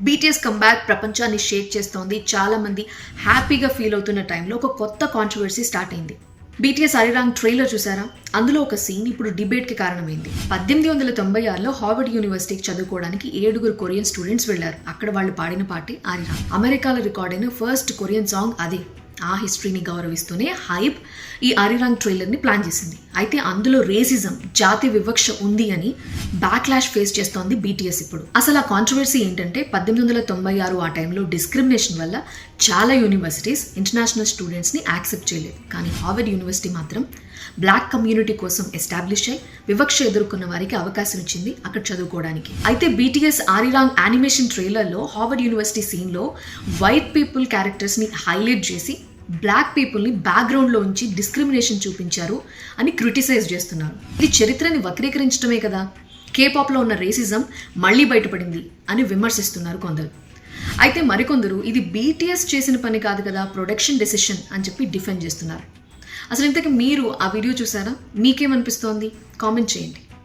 BTS comeback ప్రపంచాన్ని షేక్ చేస్తోంది. చాలా మంది హ్యాపీగా ఫీల్ అవుతున్న టైంలో ఒక కొత్త కాంట్రవర్సీ స్టార్ట్ అయింది. బీటీఎస్ అరిరాంగ్ ట్రైలర్ చూసారా? అందులో ఒక సీన్ ఇప్పుడు డిబేట్కి కారణమైంది. 1896లో హార్వర్డ్ యూనివర్సిటీకి చదువుకోవడానికి 7 కొరియన్ స్టూడెంట్స్ వెళ్లారు. అక్కడ వాళ్ళు పాడిన పాటే అరిరాంగ్. అమెరికాలో రికార్డ్ అయిన ఫస్ట్ కొరియన్ సాంగ్ అదే. ఆ హిస్టరీని గౌరవిస్తూనే హైప్ ఈ అరిరాంగ్ ట్రైలర్ని ప్లాన్ చేసింది. అయితే అందులో రేసిజం, జాతి వివక్ష ఉంది అని బ్యాక్లాష్ ఫేస్ చేస్తోంది బీటీఎస్ ఇప్పుడు. అసలు ఆ కాంట్రవర్సీ ఏంటంటే 1896 ఆ టైంలో డిస్క్రిమినేషన్ వల్ల చాలా యూనివర్సిటీస్ ఇంటర్నేషనల్ స్టూడెంట్స్ని యాక్సెప్ట్ చేయలేదు. కానీ హార్వర్డ్ యూనివర్సిటీ మాత్రం బ్లాక్ కమ్యూనిటీ కోసం ఎస్టాబ్లిష్ అయి వివక్ష ఎదుర్కొన్న వారికి అవకాశం ఇచ్చింది అక్కడ చదువుకోవడానికి. అయితే బీటీఎస్ అరిరాంగ్ యానిమేషన్ ట్రైలర్లో హార్వర్డ్ యూనివర్సిటీ సీన్లో వైట్ పీపుల్ క్యారెక్టర్స్ని హైలైట్ చేసి బ్లాక్ పీపుల్ని బ్యాక్గ్రౌండ్లో ఉంచి డిస్క్రిమినేషన్ చూపించారు అని క్రిటిసైజ్ చేస్తున్నారు. ఇది చరిత్రని వక్రీకరించడమే కదా, కేపాప్లో ఉన్న రేసిజం మళ్ళీ బయటపడింది అని విమర్శిస్తున్నారు కొందరు. అయితే మరికొందరు ఇది బీటీఎస్ చేసిన పని కాదు కదా, ప్రొడక్షన్ డెసిషన్ అని చెప్పి డిఫెండ్ చేస్తున్నారు. అసలు ఇంతకీ మీరు ఆ వీడియో చూసారా? మీకేమనిపిస్తోంది? కామెంట్ చేయండి.